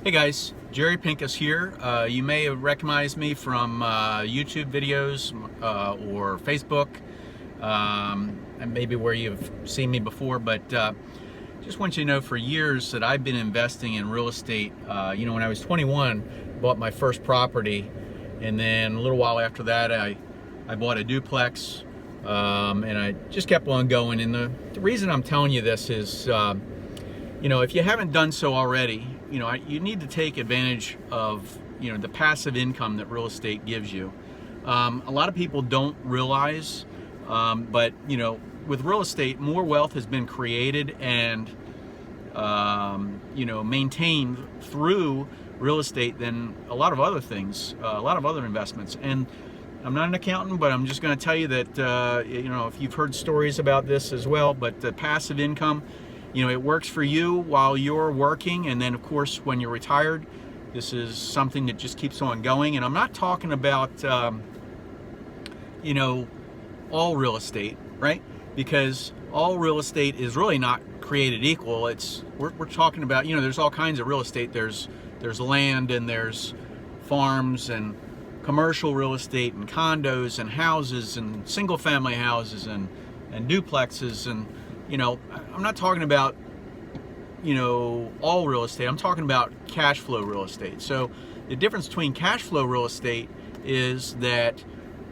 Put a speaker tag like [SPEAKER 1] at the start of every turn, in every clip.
[SPEAKER 1] Hey guys, Jerry Pinkas here. You may have recognized me from YouTube videos or Facebook, and maybe where you've seen me before, but just want you to know for years that I've been investing in real estate. When I was 21, bought my first property, and then a little while after that I bought a duplex, and I just kept on going. And the reason I'm telling you this is, if you haven't done so already, you need to take advantage of, the passive income that real estate gives you. A lot of people don't realize, but, with real estate, more wealth has been created and, maintained through real estate than a lot of other things, a lot of other investments. And I'm not an accountant, but I'm just going to tell you that, if you've heard stories about this as well, but the passive income, it works for you while you're working, and then of course when you're retired, this is something that just keeps on going. And I'm not talking about all real estate, right? Because all real estate is really not created equal. We're talking about, there's all kinds of real estate. There's land, and there's farms, and commercial real estate, and condos, and houses, and single family houses, and duplexes, and I'm not talking about, all real estate. I'm talking about cash flow real estate. So the difference between cash flow real estate is that,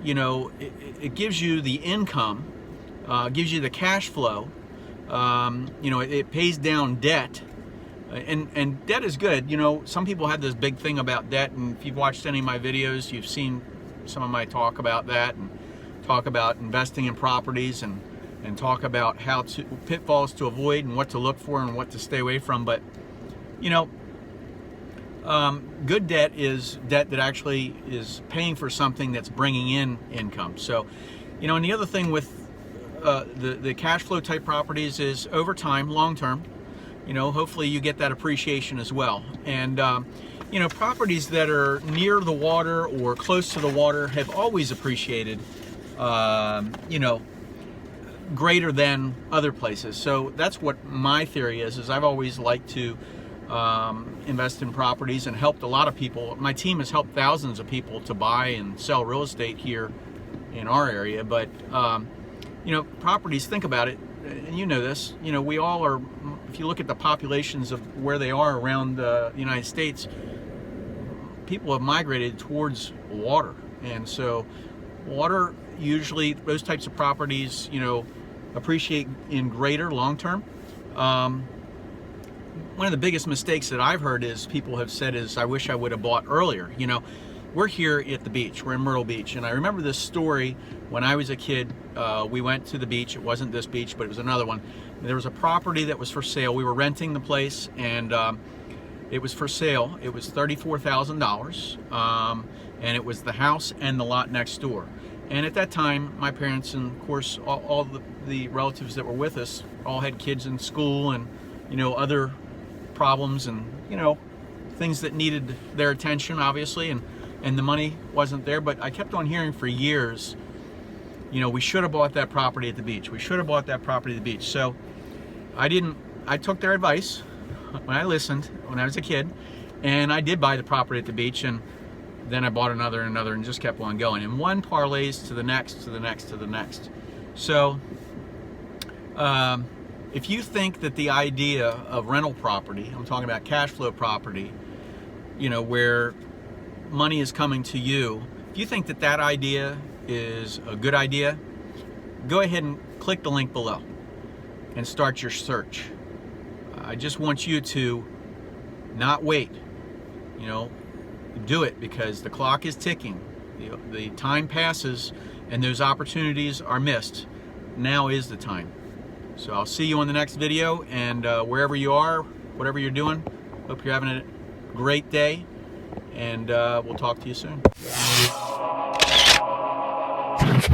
[SPEAKER 1] it gives you the income, gives you the cash flow, it pays down debt, and debt is good. Some people have this big thing about debt, and if you've watched any of my videos, you've seen some of my talk about that, and talk about investing in properties, and talk about pitfalls to avoid, and what to look for, and what to stay away from. But good debt is debt that actually is paying for something that's bringing in income. So and the other thing with the cash flow type properties is over time, long term, hopefully you get that appreciation as well. And properties that are near the water or close to the water have always appreciated greater than other places. So that's what my theory is I've always liked to invest in properties and helped a lot of people. My team has helped thousands of people to buy and sell real estate here in our area. But properties, think about it, and this, we all are, if you look at the populations of where they are around the United States, people have migrated towards water. And so water, usually those types of properties, appreciate in greater long term. One of the biggest mistakes that I've heard is people have said is, I wish I would have bought earlier. We're here at the beach, we're in Myrtle Beach, and I remember this story when I was a kid. We went to the beach. It wasn't this beach, but it was another one. There was a property that was for sale. We were renting the place, and it was for sale. It was $34,000, and it was the house and the lot next door. And at that time, my parents, and of course all the relatives that were with us, all had kids in school, and other problems, and things that needed their attention, obviously, and the money wasn't there. But I kept on hearing for years, we should have bought that property at the beach. We should have bought that property at the beach. So I didn't. I took their advice when I listened when I was a kid, and I did buy the property at the beach, and then I bought another and another, and just kept on going. And one parlays to the next, to the next, to the next. So if you think that the idea of rental property, I'm talking about cash flow property, where money is coming to you, if you think that that idea is a good idea, go ahead and click the link below and start your search. I just want you to not wait, do it, because the clock is ticking. The time passes and those opportunities are missed. Now is the time. So I'll see you on the next video, and wherever you are, whatever you're doing, hope you're having a great day, and we'll talk to you soon.